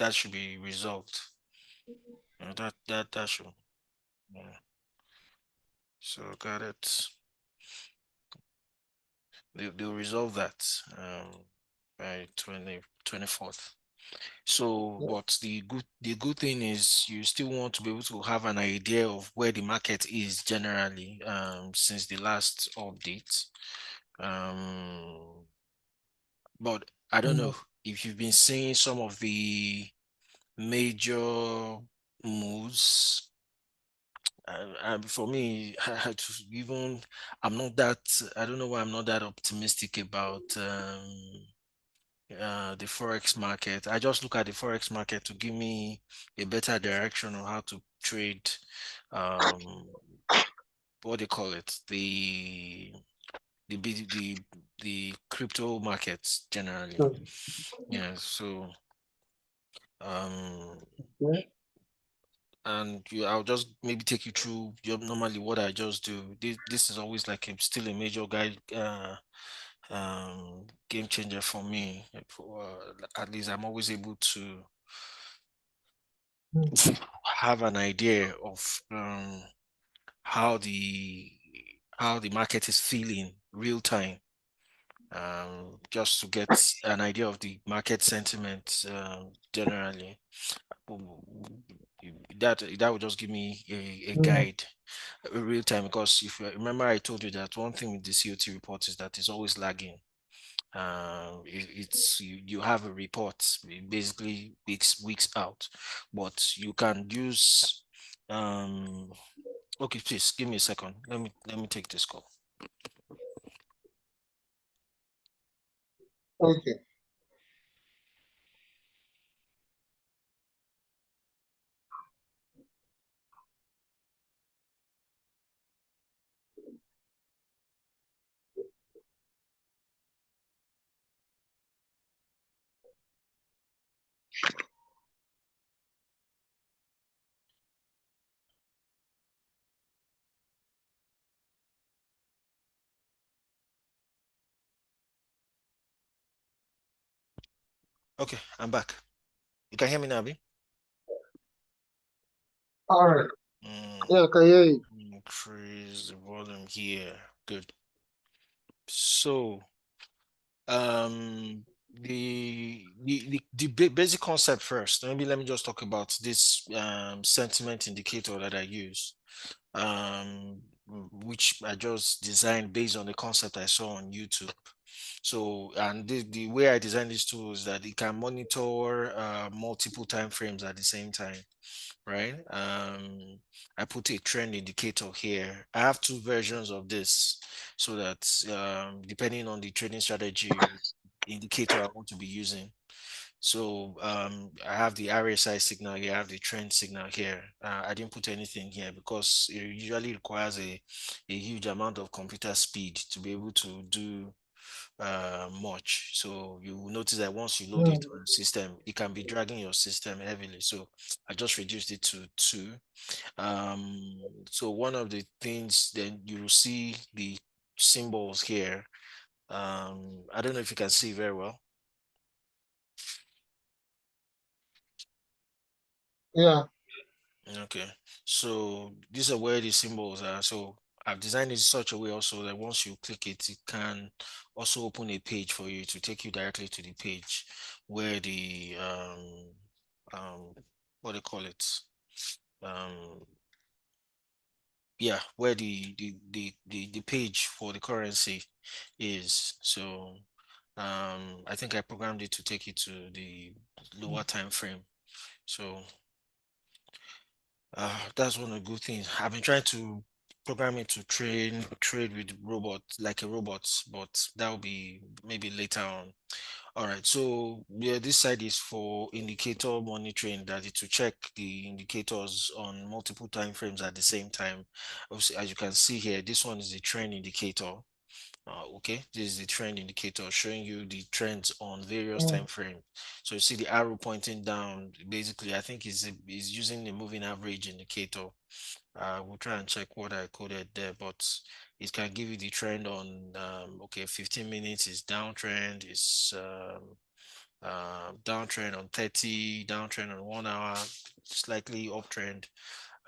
that should be resolved. That should. Yeah. So got it. They'll resolve that by 24th. So, but the good thing is you still want to be able to have an idea of where the market is generally since the last update. But I don't know if you've been seeing some of the major moves. For me, even I'm not that. I don't know why I'm not that optimistic about the forex market. I just look at the forex market to give me a better direction on how to trade. Um, what do you call it? The crypto markets generally. Yeah. So um and I'll just maybe take you through normally what I just do. This is always like still a major guide game changer for me. At least I'm always able to have an idea of how the market is feeling real time. Just to get an idea of the market sentiment generally. That would just give me a guide real time, because if you remember I told you that one thing with the COT report is that it's always lagging. It's you have a report basically weeks out, but you can use okay, please give me a second. Let me take this call. Okay. Okay, I'm back. You can hear me now, Abi? All right. Mm, Yeah, I can hear you. increase the volume here. Good. So, um, the basic concept first. Maybe let me just talk about this sentiment indicator that I use, which I just designed based on the concept I saw on YouTube. So, and the way I designed this tool is that it can monitor multiple time frames at the same time, right? I put a trend indicator here. I have two versions of this so that depending on the trading strategy indicator I want to be using. So I have the RSI signal here, I have the trend signal here. I didn't put anything here because it usually requires a huge amount of computer speed to be able to do much. So you will notice that once you load it on the system, it can be dragging your system heavily. So I just reduced it to 2. So one of the things, then you will see the symbols here. I don't know if you can see very well. Yeah. Okay, so these are where the symbols are. So I've designed it in such a way also that once you click it, it can also open a page for you to take you directly to the page where the what do you call it? Um yeah, where the page for the currency is. So I think I programmed it to take you to the lower time frame. So that's one of the good things. I've been trying to program it to trade with robots like a robot, but that will be maybe later on. All right, so yeah, this side is for indicator monitoring, that it to check the indicators on multiple time frames at the same time. Obviously, as you can see here, this one is the trend indicator. Okay, this is the trend indicator showing you the trends on various time frame. So you see the arrow pointing down. Basically, I think is using the moving average indicator. We'll try and check what I coded there, but it can give you the trend on okay, 15 minutes is downtrend, is downtrend on 30, downtrend on 1 hour, slightly uptrend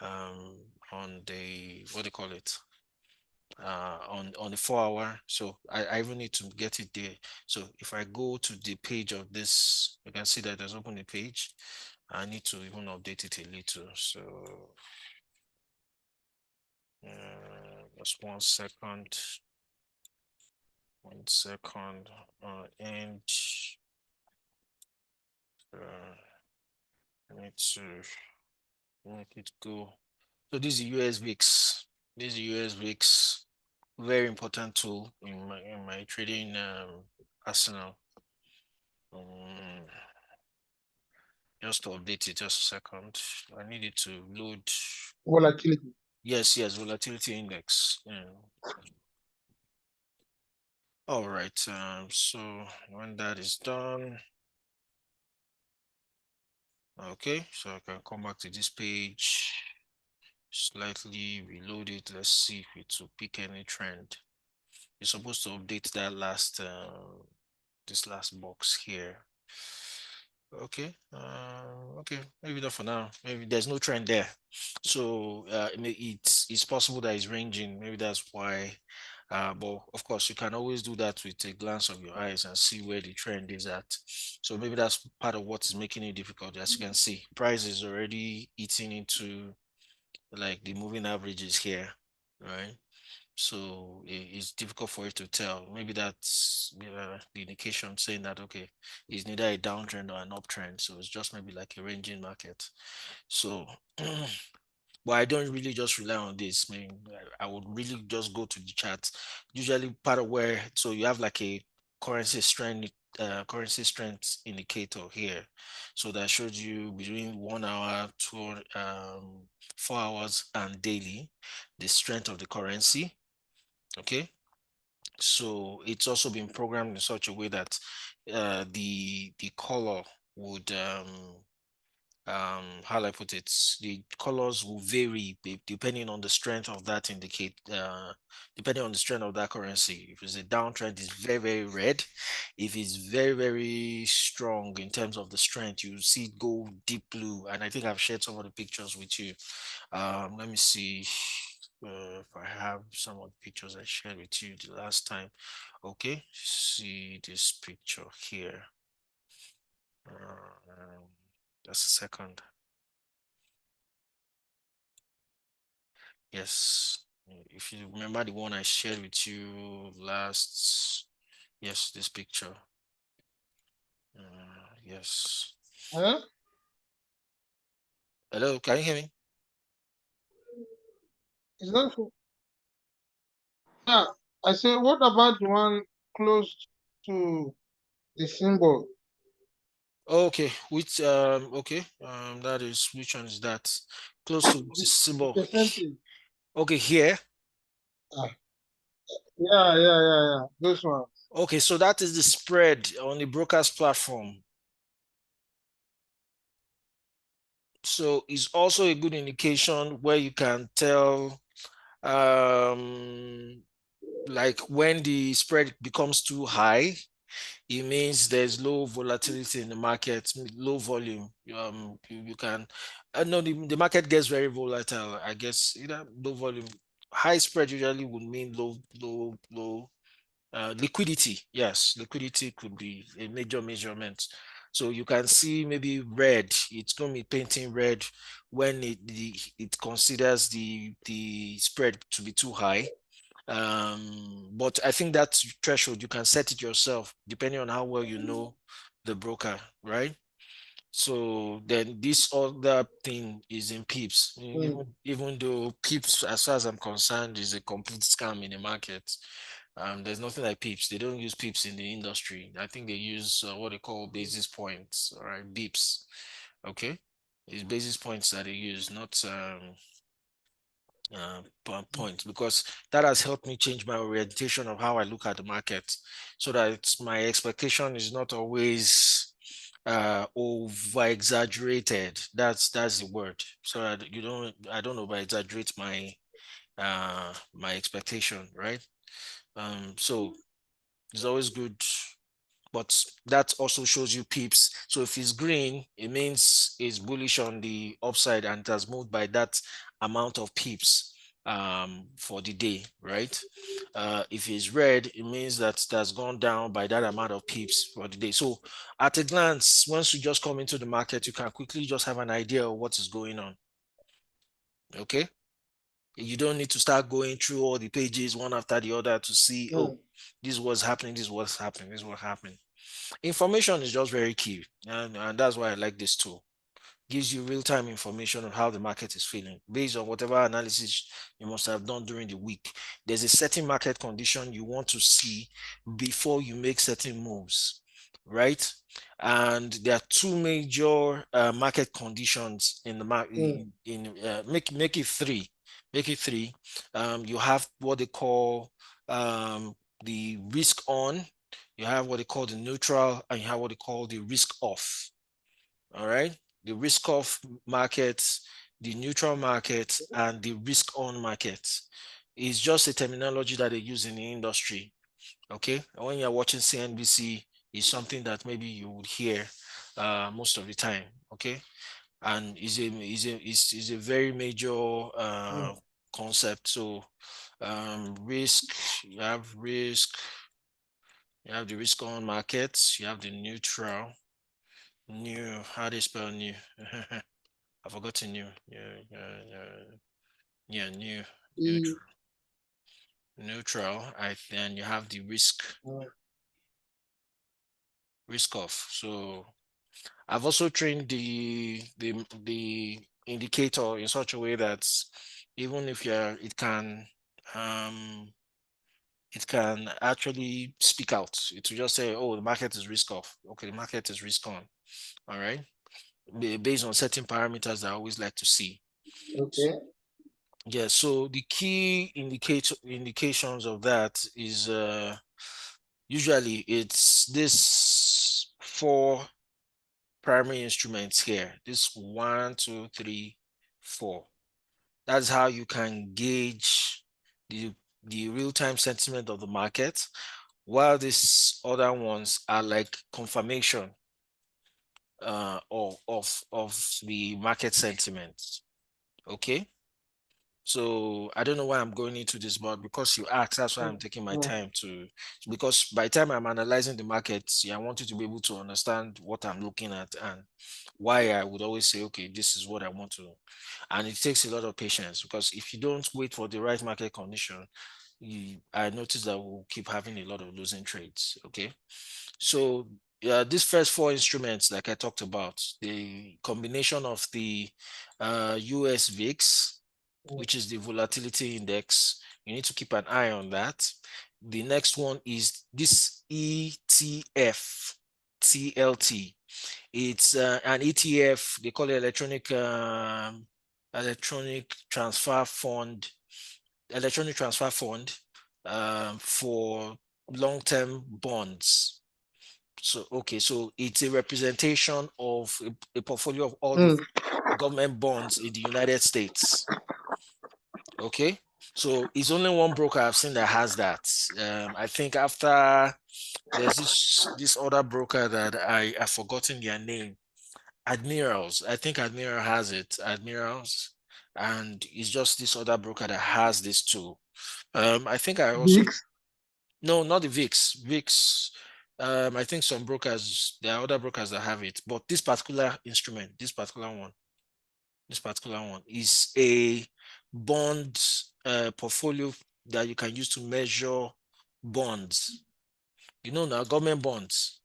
on the, what do you call it, on the 4 hour. So I even need to get it there. So if I go to the page of this, you can see that there's open a page. I need to even update it a little. So just 1 second. 1 second. And I need to make it go. So this is US VIX. This is US VIX. Very important tool in my trading arsenal. Um, just to update it, just a second. I need it to load. Volatility. Yes, yes, volatility index. Yeah. All right. So when that is done, okay, so I can come back to this page, slightly reload it. Let's see if it will pick any trend. You're supposed to update that last this last box here. Okay, okay, maybe not for now. Maybe there's no trend there, so it's possible that it's ranging. Maybe that's why. But of course, you can always do that with a glance of your eyes and see where the trend is at. So maybe that's part of what is making it difficult. As you can see, price is already eating into like the moving averages here, right? So it's difficult for it to tell. Maybe that's the indication saying that, okay, it's neither a downtrend or an uptrend. So it's just maybe like a ranging market. So, but I don't really just rely on this. I mean, I would really just go to the chart. Usually part of where, so you have like a currency strength indicator here. So that shows you between 1 hour to 4 hours and daily, the strength of the currency. Okay, so it's also been programmed in such a way that the color would how do I put it, the colors will vary depending on the strength of that indicate depending on the strength of that currency. If it's a downtrend, it's very, very red. If it's very, very strong in terms of the strength, you see it go deep blue. And I think I've shared some of the pictures with you. Let me see if I have some of the pictures I shared with you the last time. Okay, see this picture here. Just a second. Yes, if you remember the one I shared with you last, yes, this picture. Yes. Huh? Hello, can you hear me? Is that so? Yeah. I say, what about the one close to the symbol? Okay, which okay, that is, which one is that? Close to the The symbol. percentage. Okay, here. Ah, yeah. Those ones. Okay, so that is the spread on the broker's platform. So it's also a good indication where you can tell like when the spread becomes too high, it means there's low volatility in the market, low volume. You can, I know the market gets very volatile. I guess either low volume, high spread usually would mean low liquidity. Yes, liquidity could be a major measurement. So you can see maybe red. It's going to be painting red when it considers the spread to be too high. But I think that threshold you can set it yourself depending on how well you know the broker, right? So then this other thing is in pips. Mm. Even though pips, as far as I'm concerned, is a complete scam in the market. There's nothing like pips. They don't use pips in the industry. I think they use what they call basis points, all right, bips. Okay, it's basis points that they use, not points, because that has helped me change my orientation of how I look at the market, so that my expectation is not always over exaggerated. That's the word. So I don't over exaggerate my expectation, right? So it's always good but that also shows you pips. So if it's green, it means it's bullish on the upside and it has moved by that amount of pips for the day, right? If it's red, it means that it has gone down by that amount of pips for the day. So at a glance, once you just come into the market, you can quickly just have an idea of what is going on. Okay. You don't need to start going through all the pages one after the other to see, oh, this was happening, this was happening, this was happening. Information is just very key. And that's why I like this tool. Gives you real-time information on how the market is feeling based on whatever analysis you must have done during the week. There's a certain market condition you want to see before you make certain moves, right? And there are two major market conditions in the market. Make it three. Make it three. You have what they call the risk on. You have what they call the neutral, and you have what they call the risk off. All right. The risk off markets, the neutral market, and the risk on market is just a terminology that they use in the industry. Okay. When you're watching CNBC, it's something that maybe you would hear most of the time. Okay. And is a very major concept. So risk, you have risk, you have the risk on markets, you have the neutral. New, how do you spell new? I forgot to new. Yeah, new, neutral. Neutral. Then you have the risk off. So I've also trained the indicator in such a way that even if you're, it can actually speak out. It will just say, oh, the market is risk off. Okay, the market is risk on. All right. Based on certain parameters that I always like to see. Okay. Yeah, so the key indications of that is usually it's this four primary instruments here. This 1, 2, 3, 4. That's how you can gauge the real-time sentiment of the market, while these other ones are like confirmation of the market sentiment. Okay. So I don't know why I'm going into this, but because you asked, that's why I'm taking my time to, because by the time I'm analyzing the markets, yeah, I want you to be able to understand what I'm looking at and why I would always say, okay, this is what I want to. And it takes a lot of patience because if you don't wait for the right market condition, I notice that we'll keep having a lot of losing trades. Okay. So these first four instruments, like I talked about, the combination of the US VIX, which is the volatility index. You need to keep an eye on that. The next one is this ETF, TLT. It's an ETF, they call it electronic transfer fund for long-term bonds. So, okay, so it's a representation of a portfolio of all the government bonds in the United States. Okay, so it's only one broker I've seen that has that. I think after there's this other broker that I've forgotten their name. Admirals. I think Admiral has it. Admirals, and it's just this other broker that has this too. I think I also VIX. no, not the VIX. VIX. I think some brokers, there are other brokers that have it, but this particular instrument, this particular one is a bond portfolio that you can use to measure bonds. You know now, government bonds.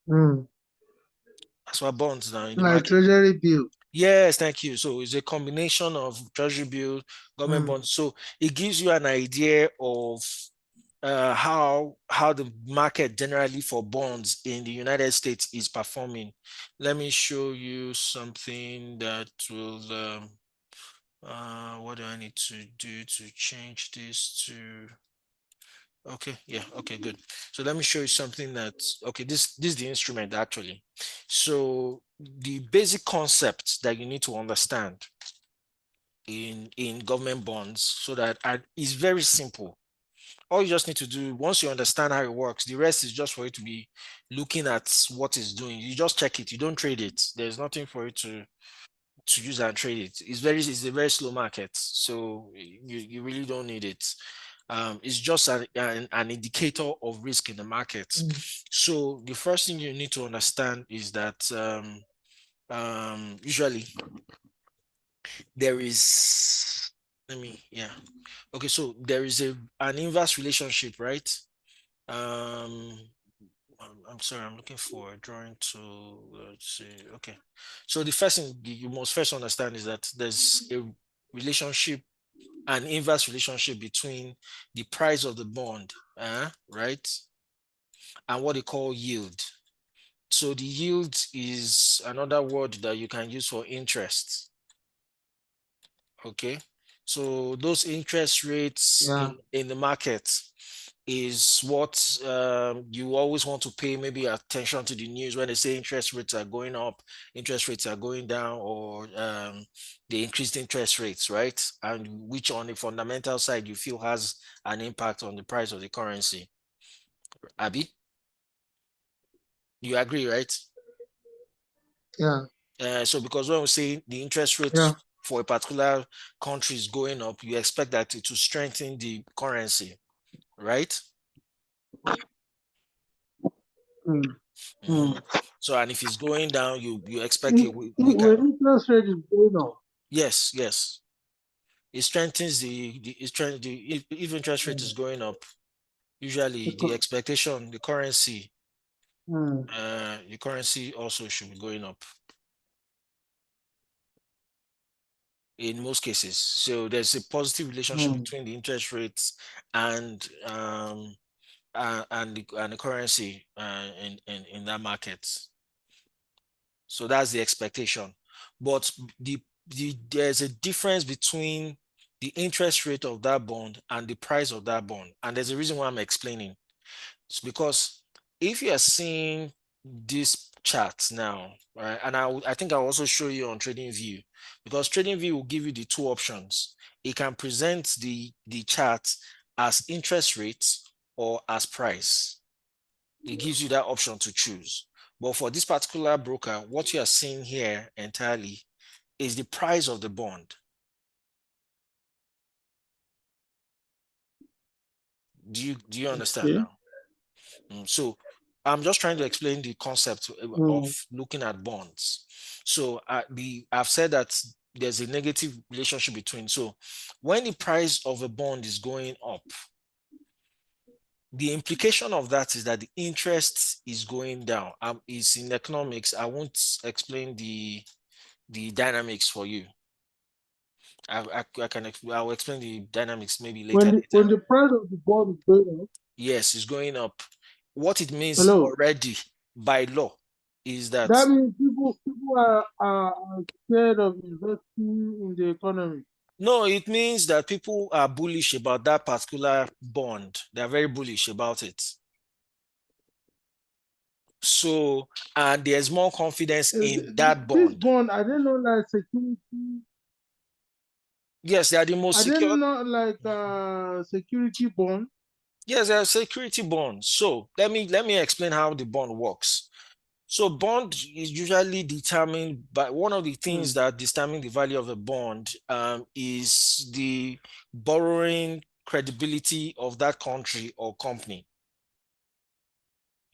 That's what bonds now in the Like market. treasury bill. Yes, thank you. So it's a combination of treasury bill, government bonds. So it gives you an idea of how the market generally for bonds in the United States is performing. Let me show you something that will what do I need to do to change this to okay, yeah, okay, good. So let me show you something that's okay, this is the instrument actually. So the basic concept that you need to understand in government bonds so that is very simple. all you just need to do, once you understand how it works, the rest is just for you to be looking at what it's doing. You just check it. You don't trade it. There's nothing for you to use and trade it. It's a very slow market, so you really don't need it. It's just an indicator of risk in the market. Mm. So the first thing you need to understand is that usually there is, yeah. Okay, so there is an inverse relationship, right? Um, I'm sorry, I'm looking for a drawing to, let's see. Okay. So the first thing you must first understand is that there's a relationship, an inverse relationship between the price of the bond, right, and what they call yield. So the yield is another word that you can use for interest. Okay. So those interest rates Yeah. in the market is what you always want to pay maybe attention to the news when they say interest rates are going up, interest rates are going down, or the increased interest rates, right? And which on the fundamental side you feel has an impact on the price of the currency. Abby, you agree, right? Yeah. So because when we say the interest Yeah. rates for a particular country is going up, you expect that to strengthen the currency, right? Mm. Mhm. Mm. So, and if it's going down, you expect If, a weaker. when interest rate is going up, Yes, yes. It strengthens it strengthens if interest rate is mm. going up, usually the Because, expectation, mm. the currency also should be going up in most cases. So there's a positive relationship Mm. between the interest rates and and the currency in that market. So that's the expectation. But there's a difference between the interest rate of that bond and the price of that bond. And there's a reason why I'm explaining. It's because if you are seeing this chart now, right, and I think I'll also show you on TradingView, because TradingView will give you the two options. It can present the chart as interest rate or as price. It gives you that option to choose. But for this particular broker, what you are seeing here entirely is the price of the bond. Do you understand Okay. now? So I'm just trying to explain the concept of Mm. looking at bonds. So I've said that there's a negative relationship between. So when the price of a bond is going up, the implication of that is that the interest is going down. It's in economics. I won't explain the dynamics for you. I'll explain the dynamics maybe later. When the price of the bond is going up, Yes, it's going up. What it means hello, already by law is that that means people are scared of investing in the economy. no, it means that people are bullish about that particular bond. They're very bullish about it. So, and there's more confidence in that This bond. bond, I don't know, like security. Yes, they are the most I secure. didn't know like security bond. Yes, they are security bonds. So let me explain how the bond works. So bond is usually determined by one of the things Mm. that determine the value of a bond is the borrowing credibility of that country or company.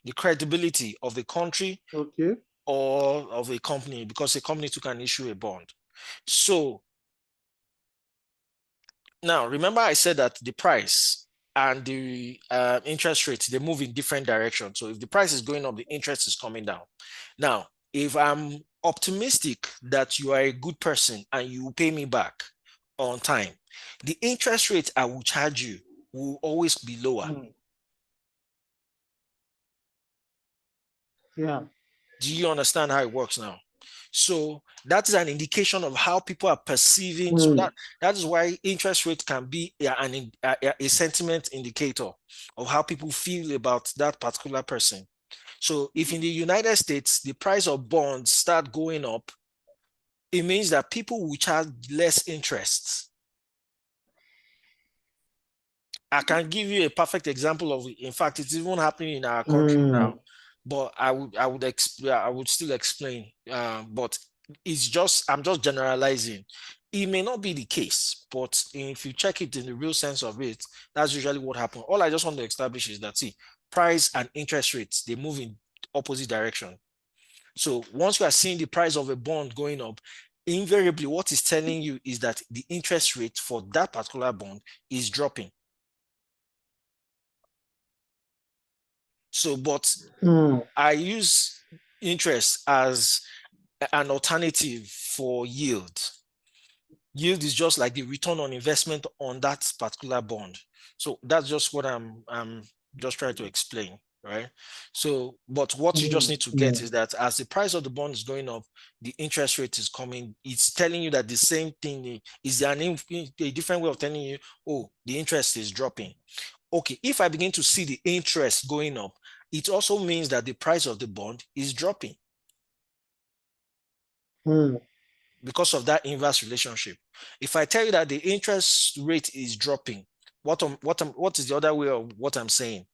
The credibility of the country Okay. or of a company, because a company too can issue a bond. So now remember I said that the price and the interest rate, they move in different directions. So if the price is going up, the interest is coming down. Now, if I'm optimistic that you are a good person and you will pay me back on time, the interest rate I will charge you will always be lower. Mm. Yeah. Do you understand how it works now? So that is an indication of how people are perceiving. So Mm. that is why interest rate can be a sentiment indicator of how people feel about that particular person. So if in the United States the price of bonds start going up, it means that people will charge less interest. I can give you a perfect example of it. In fact, it's even happening in our country now. But I would still explain. But it's just I'm just generalizing. It may not be the case, but if you check it in the real sense of it, that's usually what happens. All I just want to establish is that see, price and interest rates, they move in opposite direction. So once you are seeing the price of a bond going up, invariably what it's telling you is that the interest rate for that particular bond is dropping. So, but I use interest as an alternative for yield. Yield is just like the return on investment on that particular bond. So that's just what I'm just trying to explain, right? So, but what you just need to get is that as the price of the bond is going up, the interest rate is coming. It's telling you that the same thing is a different way of telling you, oh, the interest is dropping. Okay, if I begin to see the interest going up, it also means that the price of the bond is dropping because of that inverse relationship. If I tell you that the interest rate is dropping, what is the other way of what I'm saying?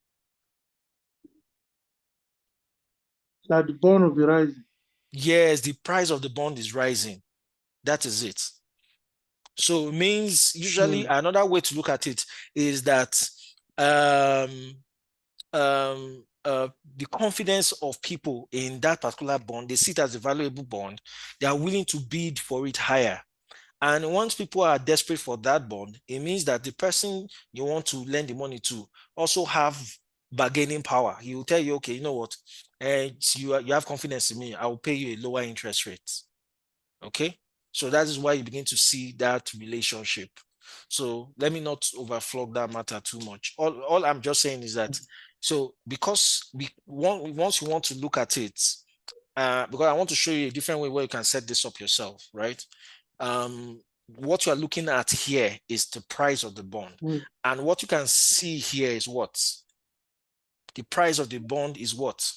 That the bond will be rising. Yes, the price of the bond is rising. That is it. So it means usually another way to look at it is that the confidence of people in that particular bond, they see it as a valuable bond. They are willing to bid for it higher. And once people are desperate for that bond, it means that the person you want to lend the money to also have bargaining power. He will tell you, okay, you know what? You have confidence in me. I will pay you a lower interest rate. Okay. So that is why you begin to see that relationship. So let me not overflog that matter too much. All I'm just saying is that, so because once you want to look at it, because I want to show you a different way where you can set this up yourself, right? What you are looking at here is the price of the bond. And what you can see here is what? The price of the bond is what?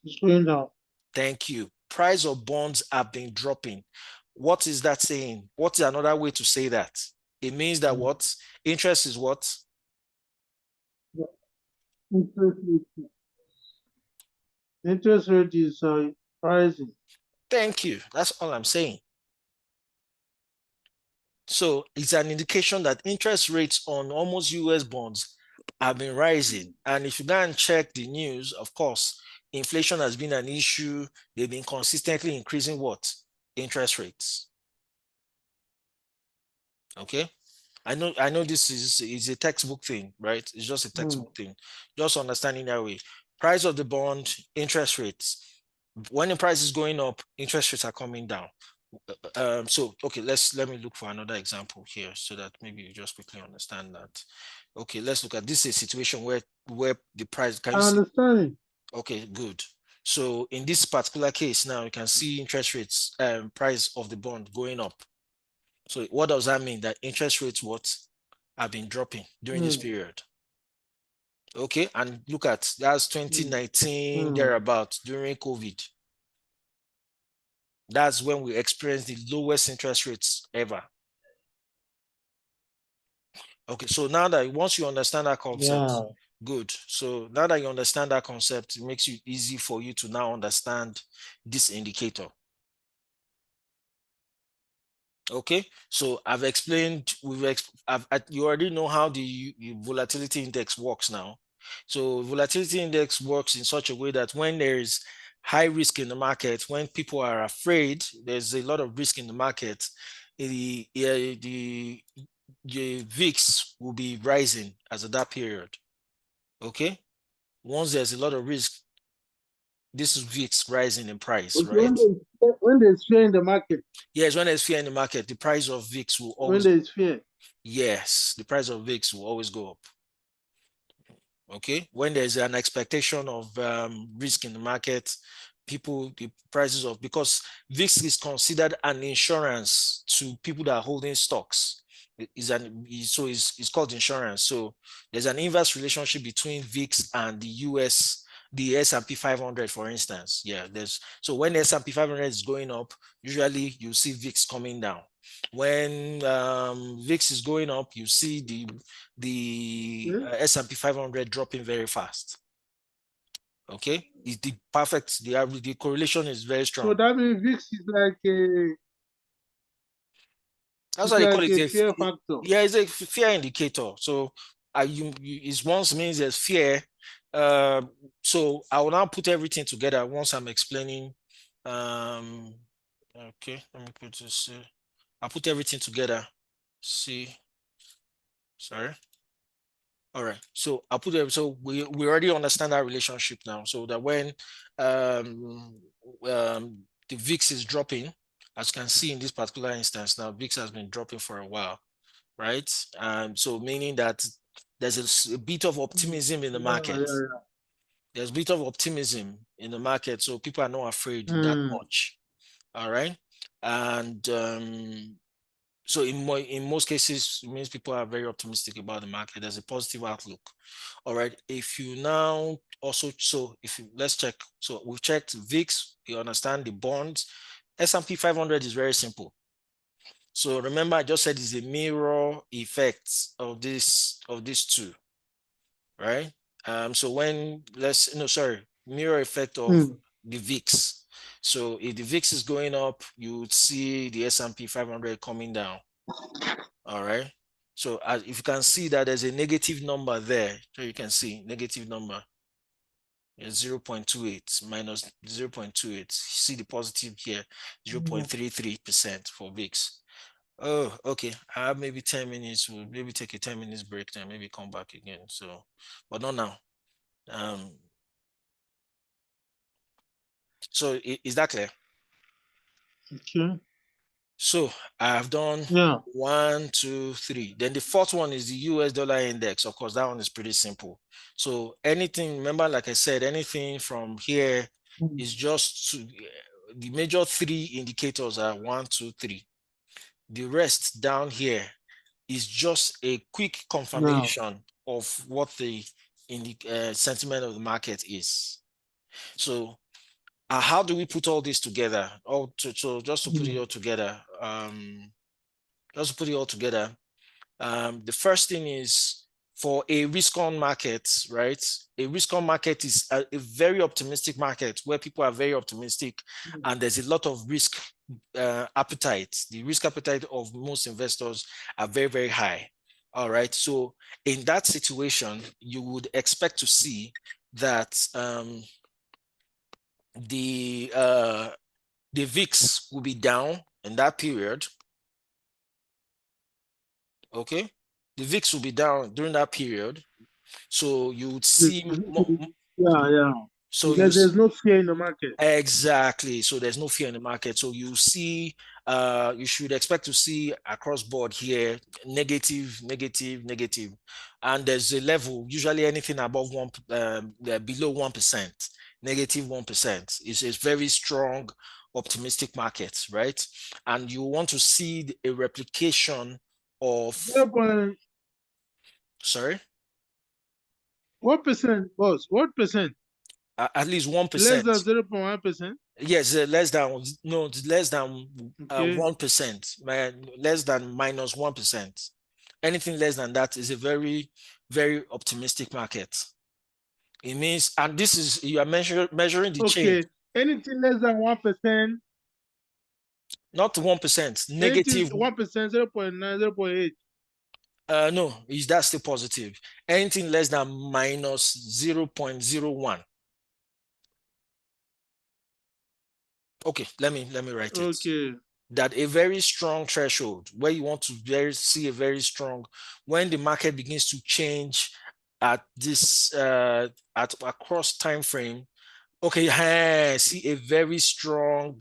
It's going down. Thank you. Price of bonds have been dropping. What is that saying? What is another way to say that? It means that what? Interest is what? Interest rate is rising. Thank you. That's all I'm saying. So it's an indication that interest rates on almost US bonds have been rising. And if you go and check the news, of course, inflation has been an issue. They've been consistently increasing what? Interest rates. Okay. I know this is a textbook thing, right? It's just a textbook thing. Just understanding that way. Price of the bond, interest rates. When the price is going up, interest rates are coming down. So okay, let me look for another example here so that maybe you just quickly understand that. Okay, let's look at this is a situation where the price can you see? Understanding. Okay, good. So in this particular case now you can see interest rates price of the bond going up. So what does that mean? That interest rates what have been dropping during this period. Okay, and look at that's 2019 thereabout during COVID. That's when we experienced the lowest interest rates ever. Okay, so now that once you understand that concept, good. So now that you understand that concept, it makes it easy for you to now understand this indicator. Okay, so I've explained, you already know how the volatility index works now. So volatility index works in such a way that when there's high risk in the market, when people are afraid, there's a lot of risk in the market, the VIX will be rising as of that period. Okay, once there's a lot of risk, this is VIX rising in price, right? When there's fear in the market. Yes, when there's fear in the market, the price of VIX will always. When there's fear. Yes, the price of VIX will always go up. Okay, when there's an expectation of risk in the market, the prices of, because VIX is considered an insurance to people that are holding stocks. It's called insurance. So there's an inverse relationship between VIX and the S&P 500, for instance. Yeah, so when the S&P 500 is going up, usually you see VIX coming down. When VIX is going up, you see the S&P 500 dropping very fast. Okay, it's the perfect, the correlation is very So strong. that means VIX is like a That's why they call it fear factor. yeah, it's a fear indicator. So it once means there's fear. So I will now put everything together once I'm explaining. Okay, let me put this. I'll put everything together. See, sorry. All right. So I'll put it. So we already understand that relationship now. So that when um, the VIX is dropping, as you can see in this particular instance, now VIX has been dropping for a while, right? So meaning that there's a bit of optimism in the market. There's a bit of optimism in the market, so people are not afraid that much. All right, and so in most cases, it means people are very optimistic about the market. There's a positive outlook. All right. If you now also, so if you, let's check. So we've checked VIX. You understand the bonds. S&P 500 is very simple. So remember, I just said it's a mirror effect of these two, right? So when mirror effect of the VIX. So if the VIX is going up, you would see the S&P 500 coming down. All right. So if you can see that there's a negative number there, so you can see negative number is 0.28 minus 0.28. See the positive here, 0.33% for VIX. Oh, okay. I have maybe 10 minutes. We'll maybe take a 10 minutes break then maybe come back again. So, but not now. So is that clear? Okay. So I have done 1, 2, 3. Then the fourth one is the US dollar index. Of course, that one is pretty simple. So anything, remember, like I said, anything from here is just the major three indicators are 1, 2, 3. The rest down here is just a quick confirmation of what the sentiment of the market is. So how do we put all this together? So just to put it all together, the first thing is for a risk-on market, right? A risk-on market is a very optimistic market where people are very optimistic and there's a lot of risk appetite. The risk appetite of most investors are very, very high. All right. So in that situation, you would expect to see that the VIX will be down in that period. Okay, the VIX will be down during that period. So you would see So there's no fear in the market. Exactly. So there's no fear in the market. So you see, you should expect to see across board here negative, negative, negative, and there's a level. Usually anything above below 1%, negative 1% is a very strong optimistic market, right? And you want to see a replication of. Sorry. What percent, boss? What percent? At least 1%. Less than 0.1%? Yes, less than 1%, less than minus 1%. Anything less than that is a very, very optimistic market. It means, and this is, you are measuring the change. Anything less than 1%? Not 1%, negative 1%, 0.9, 0.8. No, is that still positive? Anything less than minus 0.01. Okay, let me write it. Okay. That a very strong threshold where you want to see a very strong, when the market begins to change at this at across time frame. Okay, see a very strong.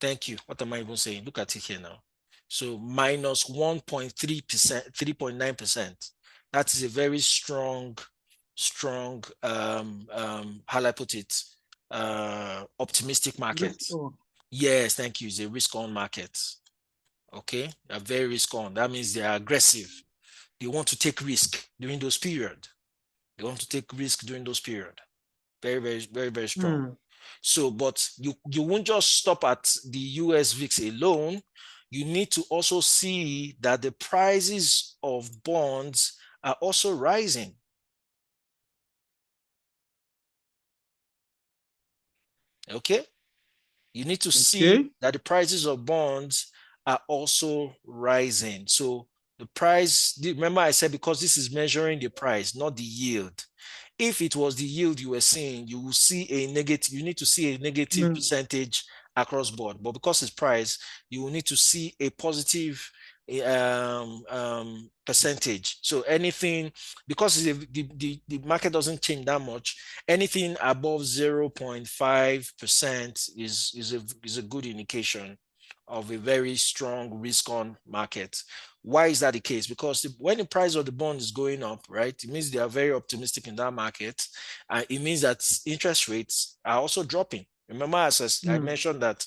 Thank you. What am I even saying? Look at it here now. So minus 1.3%, 3.9%. That is a very strong, how do I put it? Optimistic market. Yes, thank you. It's a risk-on market. Okay, they're very risk-on. That means they are aggressive. They want to take risk during those period. They want to take risk during those period. Very, very, very, very strong. So, but you won't just stop at the US VIX alone. you need to also see that the prices of bonds are also rising. Okay? You need to see Okay. that the prices of bonds are also rising. So the price, remember I said because this is measuring the price, not the yield. If it was the yield you were seeing, you will see a negative, you need to see a negative Mm. percentage across board. But because it's price, you will need to see a positive percentage. So anything, because the market doesn't change that much, anything above 0.5% is a good indication of a very strong risk on market. Why is that the case? Because when the price of the bond is going up, right, it means they are very optimistic in that market. And it means that interest rates are also dropping. Remember, as I Mm. mentioned that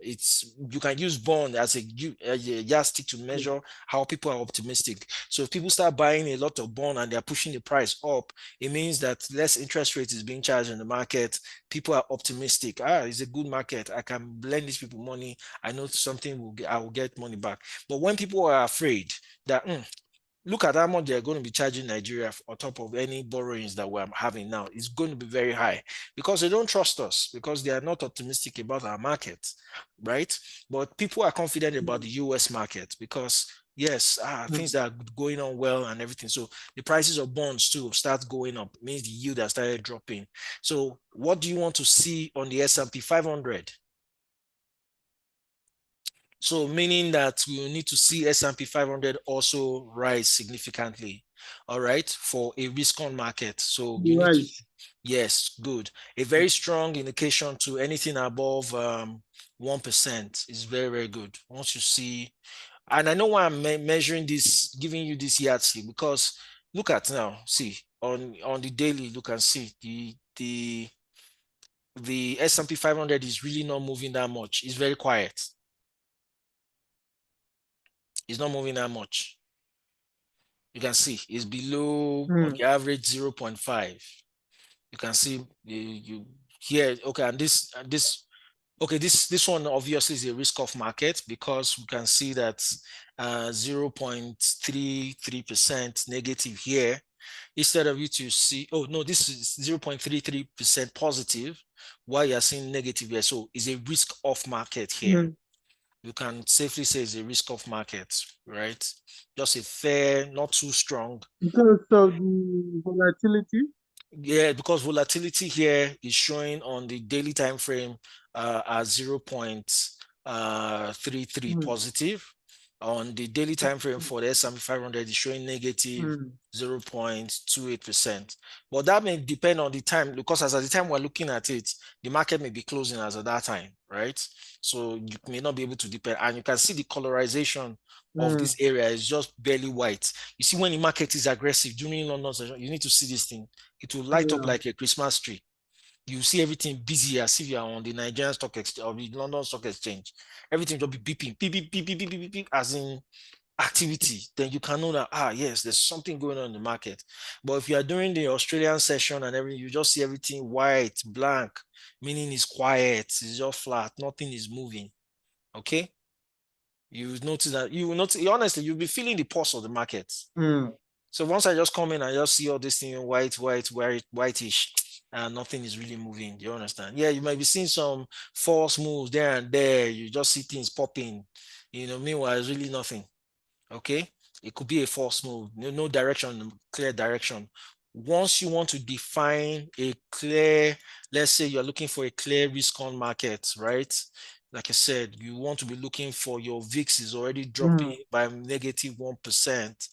it's you can use bond as a yardstick to Mm. measure how people are optimistic. So if people start buying a lot of bond and they're pushing the price up, it means that less interest rate is being charged in the market. People are optimistic. It's a good market. I can lend these people money. I know something I will get money back. But when people are afraid that look at how much they're going to be charging Nigeria on top of any borrowings that we're having now, it's going to be very high because they don't trust us, because they are not optimistic about our market, right? But people are confident about the US market because yes, things Mm. are going on well and everything. So the prices of bonds too start going up, means the yield has started dropping. So what do you want to see on the S&P 500? So meaning that we will need to see S&P 500 also rise significantly, all right, for a risk on market. So you need to, Right. yes, good. A very strong indication to anything above 1% is very, very good. Once you see, and I know why I'm measuring this, giving you this yardstick, because look at now, see, on the daily, you can see the S&P 500 is really not moving that much. It's very quiet. It's not moving that much. You can see it's below on Mm. the average 0.5. You can see you here. Okay, and this okay, this one obviously is a risk off market because we can see that 0.33% negative here. Instead of you to see, oh no, this is 0.33% positive, while you're seeing negative here. So it's a risk off market here. Mm. You can safely say it's a risk off market, right? Just a fair, not too strong. Because of the volatility. Yeah, because volatility here is showing on the daily time frame as 0.33 Mm. positive. On the daily time frame for the S&P 500 is showing negative Mm. 0.28%. But that may depend on the time, because as at the time we're looking at it, the market may be closing as at that time, right? So you may not be able to depend. And you can see the colorization of Mm. this area is just barely white. You see, when the market is aggressive during London session, you need to see this thing. It will light up Yeah. like a Christmas tree. You see everything busy as if you're on the Nigerian Stock Exchange or the London Stock Exchange. Everything will be beeping, beep, beep, beep, beep, beep, beep, beep, as in activity. Then you can know that, yes, there's something going on in the market. But if you are doing the Australian session and everything, you just see everything white, blank, meaning it's quiet, it's just flat, nothing is moving. Okay? You notice that, you will notice, honestly, you'll be feeling the pulse of the market. Mm. So once I just come in and just see all this thing whitish, and nothing is really moving. Do you understand? Yeah, you might be seeing some false moves there and there. You just see things popping. Meanwhile, it's really nothing. Okay, it could be a false move. No direction, clear direction. Once you want to define a clear, let's say you're looking for a clear risk on market, right? Like I said, you want to be looking for your VIX is already dropping Mm. by negative 1%.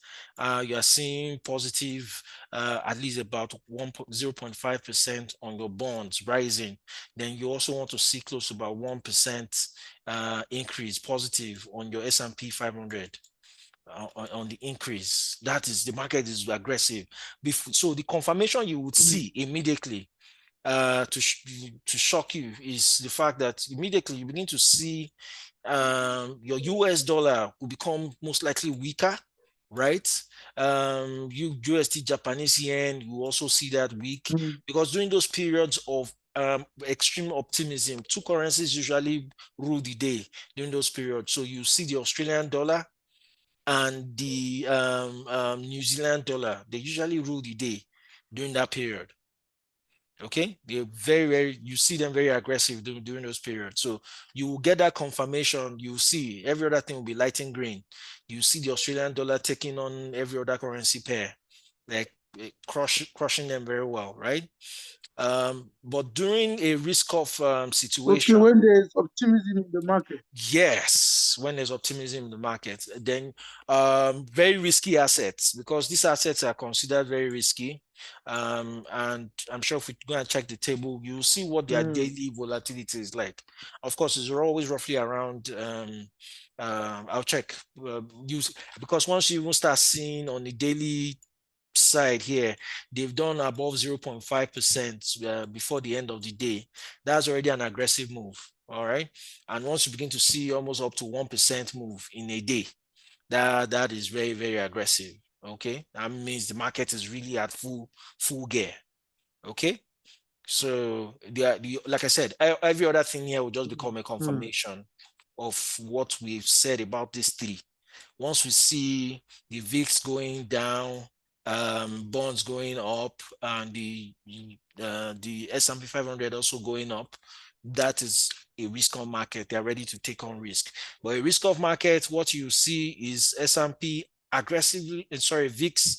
You are seeing positive, at least about 0.5% on your bonds rising. Then you also want to see close to about 1% increase positive on your S&P 500 on the increase. That is, the market is aggressive. So the confirmation you would Mm. see immediately to shock you is the fact that immediately you begin to see your US dollar will become most likely weaker, right? USD Japanese yen, you also see that weak Mm. because during those periods of extreme optimism. Two currencies usually rule the day during those periods. So you see the Australian dollar and the New Zealand dollar. They usually rule the day during that period. Okay, they're very, you see them very aggressive during those periods. So you will get that confirmation. You see every other thing will be lighting green. You see the Australian dollar taking on every other currency pair, like crushing them very well, right? But during a risk-off Okay, situation, when there is optimism in the market. yes, when there's optimism in the market, then very risky assets, because these assets are considered very risky. And I'm sure if we go and check the table, you'll see what their daily volatility is like. Of course, it's always roughly around, I'll check, because once you even start seeing on the daily side here, they've done above 0.5% before the end of the day. That's already an aggressive move. All right. And once you begin to see almost up to 1% move in a day, that is very aggressive. Okay. That means the market is really at full gear. Okay. So like I said, every other thing here will just become a confirmation of what we've said about these three. Once we see the VIX going down, bonds going up, and the S&P 500 also going up, that is a risk on market. They're ready to take on risk. But a risk of market, what you see is S&P aggressively, sorry, VIX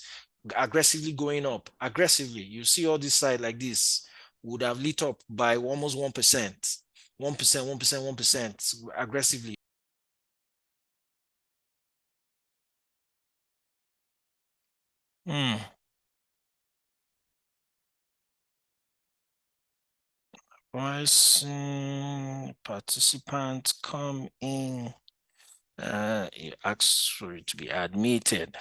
aggressively going up. Aggressively, you see all this side like this would have lit up by almost 1%, 1%, 1%, 1% aggressively. Hmm. Pricing participants come in, you ask for it to be admitted.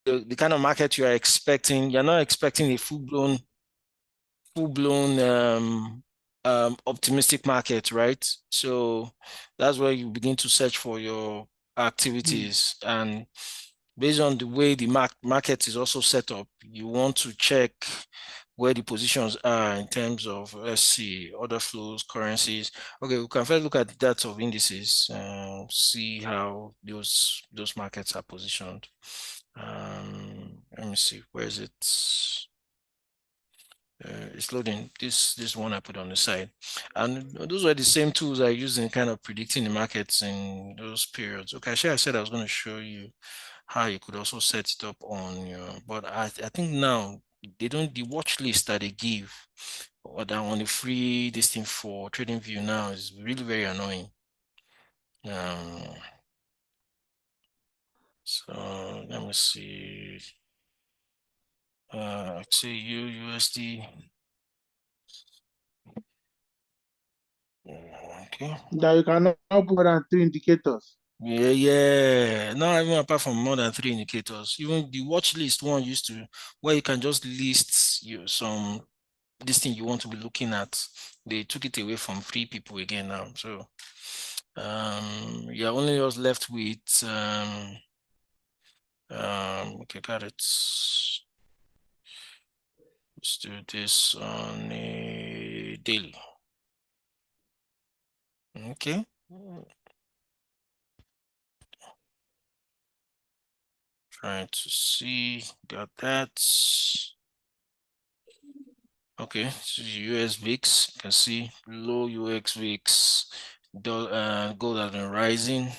The kind of market you are expecting, you're not expecting a full-blown optimistic market, right? So that's where you begin to search for your activities. And based on the way the market is also set up, you want to check where the positions are in terms of, let's see, order flows, currencies. Okay, we can first look at the data of indices, see how those markets are positioned. Let me see, where is it? It's loading. This one I put on the side, and those were the same tools I used in kind of predicting the markets in those periods. Okay, actually, I said I was going to show you how you could also set it up on your, but I think now they don't, the watch list that they give or that on the free this thing for TradingView now is really very annoying. So let me see. Actually, USD. Okay. That you cannot put more than 3 indicators. Yeah. Now, even apart from more than 3 indicators, even the watch list one used to, where you can just list some this thing you want to be looking at. They took it away from 3 people again now. So you're only just left with okay, got it. Let's do this on a daily. Okay. Trying to see, got that. Okay, so US VIX, you can see low UX VIX, gold has been rising.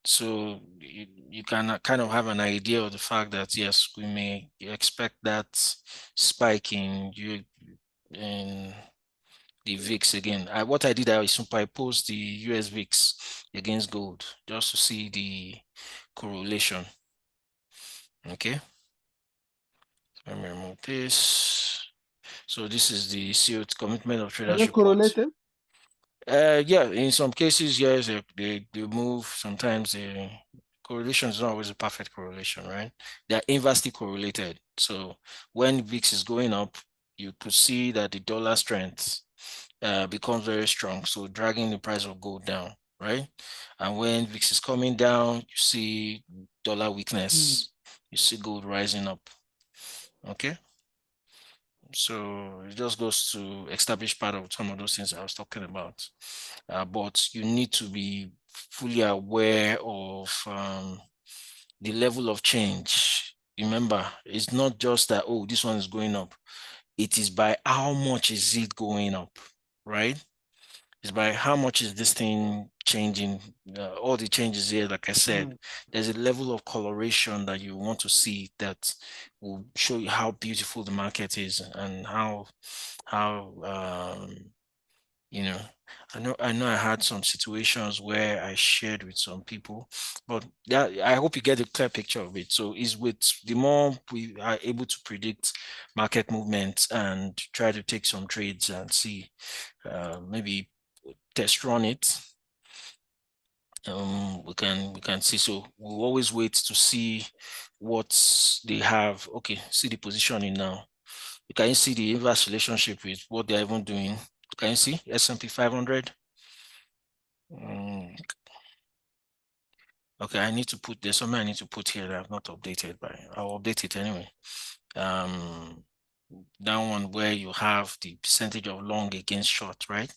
So you can kind of have an idea of the fact that yes, we may expect that spike in the VIX again. What I did, I superimposed the US VIX against gold just to see the correlation. Okay. Let me remove this. So this is the CO commitment of Are traders they report. correlated? Yeah, in some cases, yes, they move. Sometimes they correlation is not always a perfect correlation, right? They are inversely correlated. So when VIX is going up, you could see that the dollar strength becomes very strong, so dragging the price of gold down, right? And when VIX is coming down, you see dollar weakness, you see gold rising up. Okay. So it just goes to establish part of some of those things I was talking about. But you need to be fully aware of the level of change. Remember, it's not just that, oh, this one is going up. It is by how much is it going up, right? It's by how much is this thing changing. All the changes here, like I said, there's a level of coloration that you want to see that will show you how beautiful the market is and how you know, I know I had some situations where I shared with some people, but that I hope you get a clear picture of it. So is with the more we are able to predict market movements and try to take some trades and see, maybe test run it. We can see. So we'll always wait to see what they have. Okay, see the positioning now. You can see the inverse relationship with what they're even doing. Can you see S&P 500? Okay, I need to put, there's something I need to put here that I've not updated, but I'll update it anyway. That one where you have the percentage of long against short, right?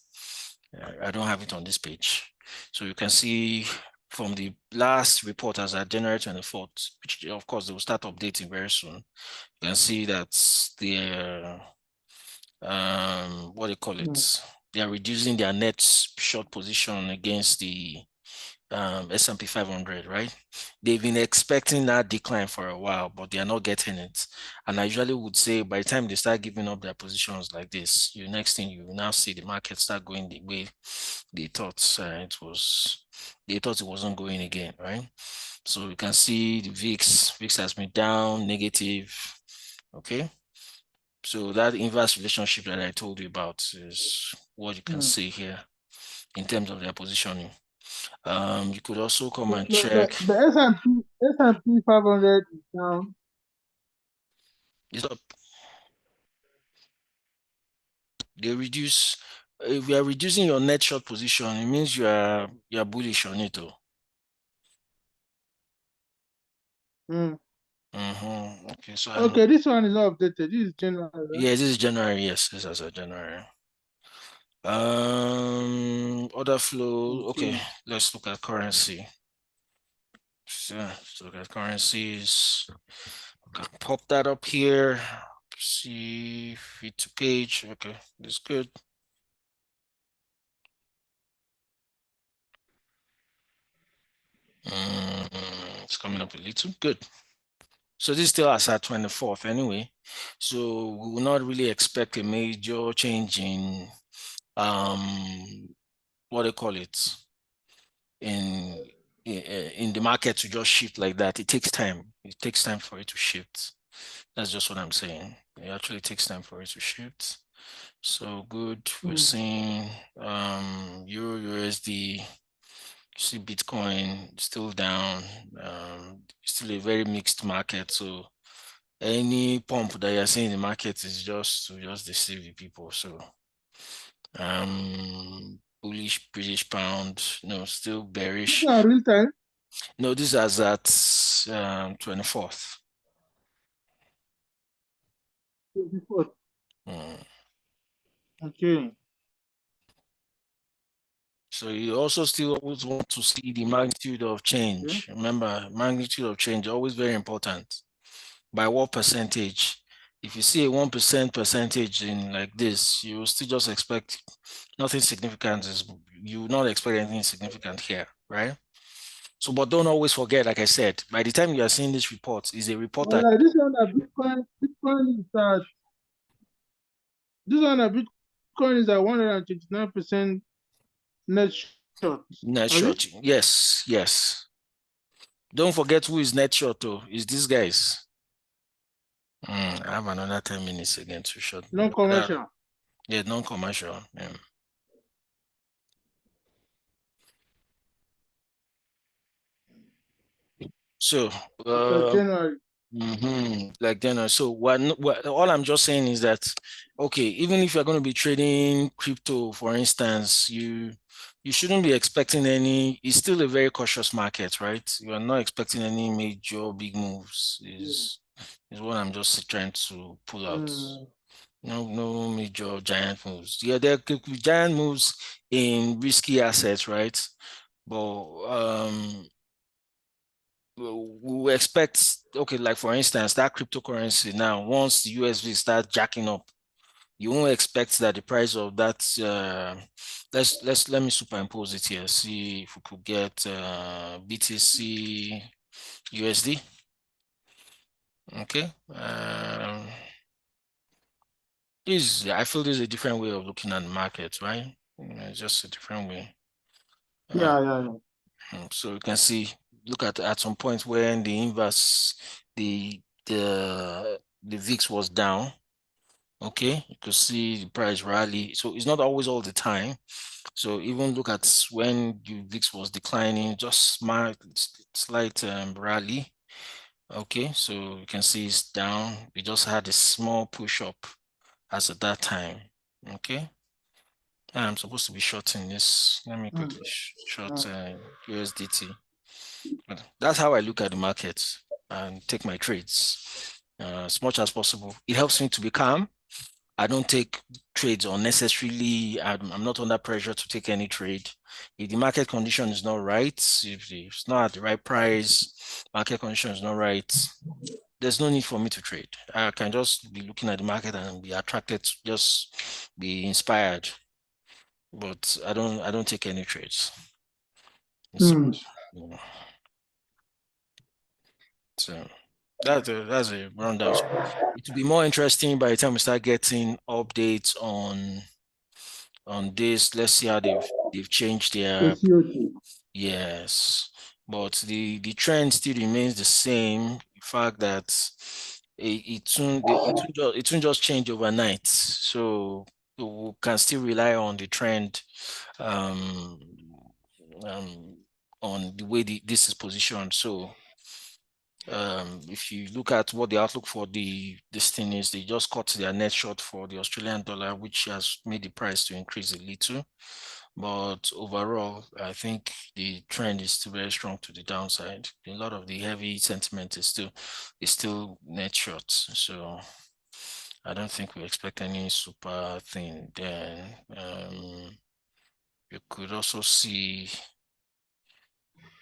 I don't have it on this page. So you can see from the last report as at January 24th, which of course they will start updating very soon. You can see that the what do you call it? They are reducing their net short position against the S&P 500, right? They've been expecting that decline for a while, but they are not getting it. And I usually would say by the time they start giving up their positions like this, you next thing you now see the market start going the way they thought they thought it wasn't going again, right? So you can see the VIX has been down, negative, okay? So that inverse relationship that I told you about is what you can see here in terms of their positioning. You could also come and check. The S&P 500 is down. It's up. They reduce. If you are reducing your net short position, it means you are bullish on it, though. Okay, so Okay, this one is not updated. This is January. Right? Yeah, this is January. Yes, this is a January. Order flow. Okay, let's look at currency. So let's look at currencies. Pop that up here. See fit to page. Okay, that's good. It's coming up a little. Good. So this is still as at 24th anyway. So we will not really expect a major change in what they call it in in the market to just shift like that. It takes time. It takes time for it to shift. That's just what I'm saying. It actually takes time for it to shift. So good. We're seeing Euro USD. See Bitcoin still down. Still a very mixed market. So any pump that you're seeing in the market is just to just deceive the people. So bullish British pound, no, still bearish. These are real time. No, this is at 24th. 24th. Okay. So you also still always want to see the magnitude of change. Remember, magnitude of change always very important. By what percentage? If you see a 1% percentage in like this, you will still just expect nothing significant. You will not expect anything significant here, right? So, but don't always forget, like I said, by the time you are seeing this report, is a report that This one that Bitcoin is at. This one that Bitcoin is at 129% net short. net short. Yes, yes. Don't forget who is net short though. Is these guys. I have another 10 minutes again to short. Non-commercial. Yeah, non-commercial. Yeah. So, Like uh, January. like then, so all I'm just saying is that, okay, even if you're going to be trading crypto, for instance, you shouldn't be expecting any. It's still a very cautious market, right? You are not expecting any major big moves. Is what I'm just trying to pull out. Mm, No major giant moves. Yeah, there could be giant moves in risky assets, right? But we expect, okay, like for instance, that cryptocurrency now, once the USD starts jacking up, you won't expect that the price of that let me superimpose it here. See if we could get BTC USD. Okay. I feel this is a different way of looking at the market, right? It's just a different way. Uh, yeah. So you can see, look at some point when the inverse, the VIX was down. Okay, you could see the price rally. So it's not always all the time. So even look at when the VIX was declining, just slight rally. Okay, so you can see it's down. We just had a small push up as at that time. Okay, I'm supposed to be shorting this. Let me Mm, quickly short mm, USDT. But that's how I look at the market and take my trades as much as possible. It helps me to be calm. I don't take trades unnecessarily. I'm not under pressure to take any trade. If the market condition is not right, if it's not at the right price, market condition is not right, there's no need for me to trade. I can just be looking at the market and be attracted to just be inspired. But I don't take any trades. So, mm. you know, so that's a rundown. So it will be more interesting by the time we start getting updates on this. Let's see how they've changed The their, CO2. yes, but the trend still remains the same. The fact that it won't just change overnight. So we can still rely on the trend, um, um, on the way this is positioned. So if you look at what the outlook for this thing is, they just cut their net short for the Australian dollar, which has made the price to increase a little. But overall, I think the trend is still very strong to the downside. A lot of the heavy sentiment is still net short. So I don't think we expect any super thing. Then you could also see,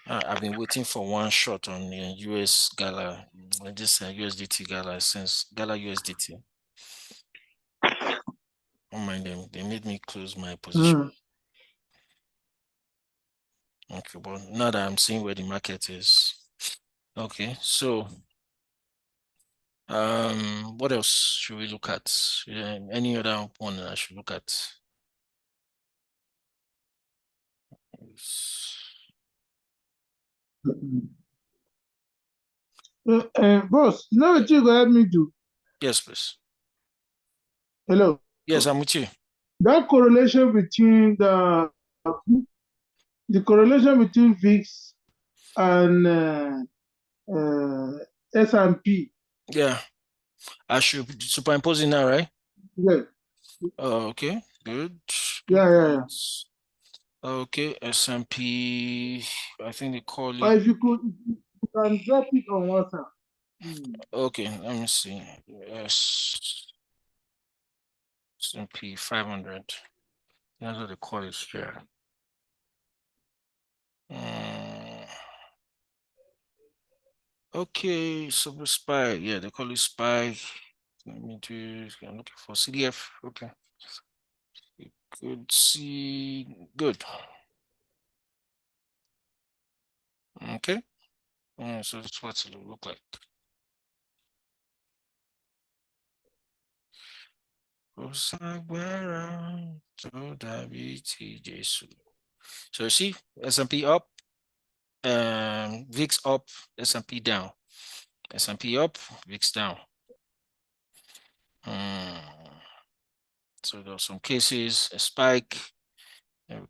I've been waiting for one shot on the US Gala, this USDT Gala since Gala USDT. Oh mind them, they made me close my position. Mm. Okay, but now that I'm seeing where the market is. Okay, so what else should we look at? Any other one that I should look at? Boss, you know what you go help me do? Yes, please. Hello. Yes, I'm with you. That correlation between the correlation between VIX and S&P. Yeah, I should superimpose it now, right? Yeah, Okay, good. yeah, yeah, yeah. Okay, S&P, I think they call Or it. if you can drop it on WhatsApp. Mm. Okay, let me see. Yes, S&P 500. That's what they call it here. Mm, okay, Super SPY. Yeah, they call it SPY. Let me do. I'm looking for CDF. Okay, you could see. Good. Okay. So that's what it will look like. Osagbara to dàbí ti Jésù. So you see, S&P up, VIX up, S&P down. S&P up, VIX down. So there were some cases, a spike,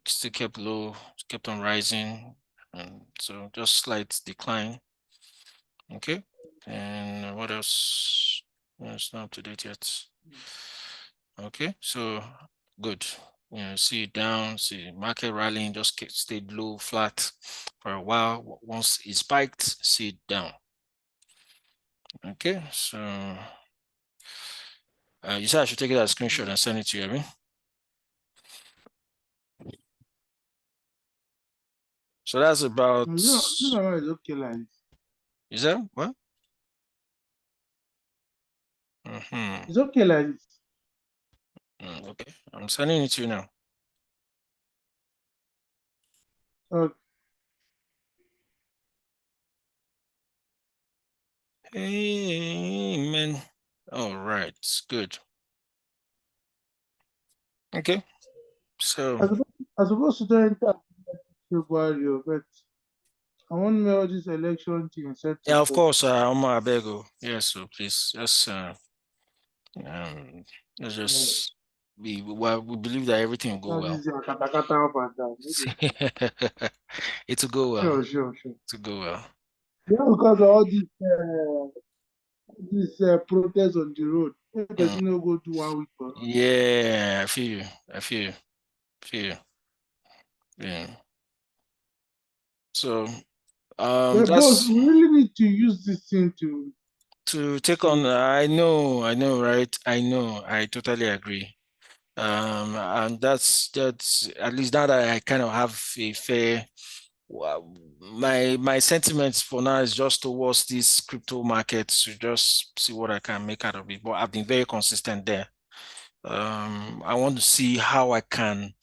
still kept low, kept on rising, and so just slight decline. Okay. And what else? It's not up to date yet. Okay, so good. See it down, see market rallying, just stayed low, flat for a while. Once it spiked, see it down. Okay, so you said I should take it as a screenshot and send it to you, Abby? So that's about. No, it's okay like this. Is that what? Mm-hmm. It's okay like this. Okay, I'm sending it to you now. Okay. Amen. All right, good. Okay, so I supposed to enter February, but I want to know how this election thing set to yeah, of go. course, Omar Abego. Yes, so please, just let's just be well. We believe that everything will go Now well. this is your katakata up and down. It will go well. Sure. It will go well. Yeah, because of all this protest on the road. If Mm. person no go to 1 week or Yeah, I feel you. I feel you. Feel you. Yeah. So but boss, that's we really need to use this thing to take on. I know, right? I know. I totally agree. And that's at least now that I kind of have a fair. Well, my sentiments for now is just towards these crypto markets to just see what I can make out of it. But I've been very consistent there. I want to see how I can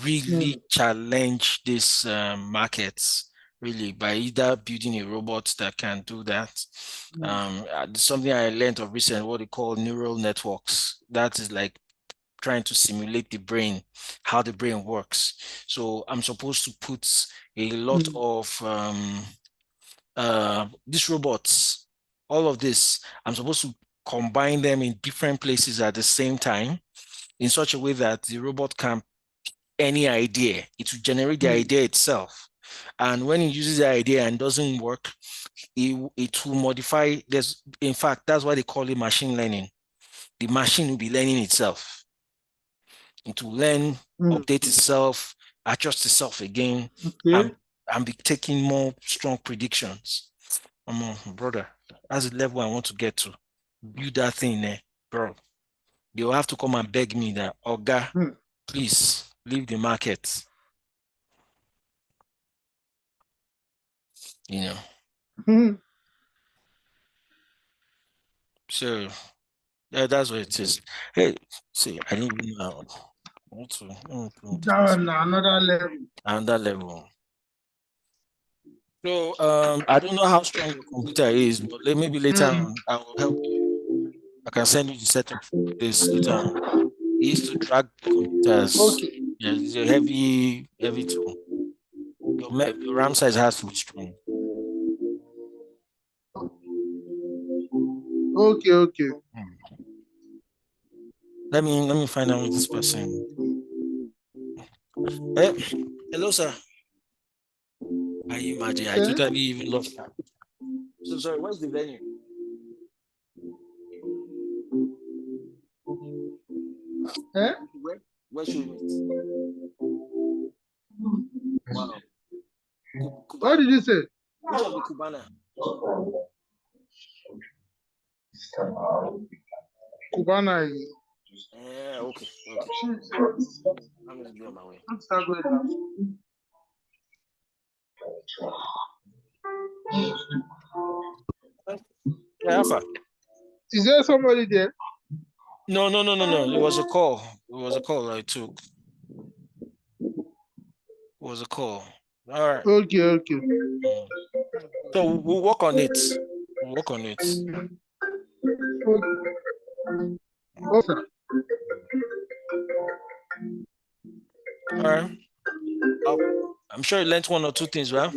really challenge these markets really by either building a robot that can do that. Something I learned of recent, what they call neural networks. That is like trying to simulate the brain, how the brain works. So I'm supposed to put a lot of these robots, all of this, I'm supposed to combine them in different places at the same time in such a way that the robot can any idea, it will generate the idea itself. And when it uses the idea and doesn't work, it will modify. In fact, that's why they call it machine learning. The machine will be learning itself. It will learn, update itself, adjust itself again, Okay. and be taking more strong predictions. Brother, that's the level I want to get to. Build that thing there, bro. You'll have to come and beg me that, Oga, please leave the market. You know. So yeah, that's what it is. Hey, see, I didn't even know. Let me put this Another level. another level. So I don't know how strong your computer is, but maybe later on I will help you. I can send you the setup for this later on. He used to drag computers. Okay. Yeah, it's a heavy tool. Your RAM size has to be strong. Okay. Let me find out with this person. Hey, hello, sir. Can you imagine? I totally even lost that. So sorry, what's the venue? Where should we meet? Wow. What did you say? Which of the Cubana? Cubana. Yeah, okay. I'm gonna be on my way. Yeah, Alpha. Is there somebody there? No. It was a call. It was a call I took. It was a call. All right. Okay. So we'll work on it. We'll work on it. Okay. All right. I'm sure you learned one or two things, right?